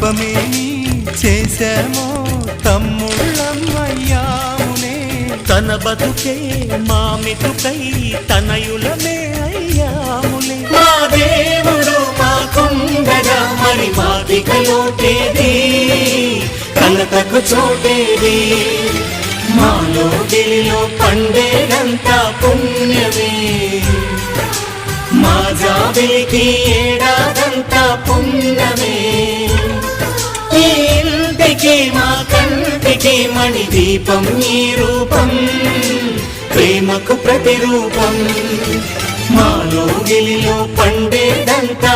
పాపమేమి చేశామో తమ్ముళ్ళమయ్యామునే. తన బతుకే మామిటుకై తనయులమే అయ్యాములే. మా దేవుడు మాకుండగా మరి మాదిక లోటేది, కలతకు చోటేది. మాలో గిలిలో పండేదంతా పుణ్యమే, మా జాబిలికి ఏడాదంతా పుణ్యమే. ఈ ఇంటికి మా కంటికి మణి దీపం ఈ రూపం, ప్రేమకు ప్రతిరూపం. మాలో గిలిలో పండేదంతా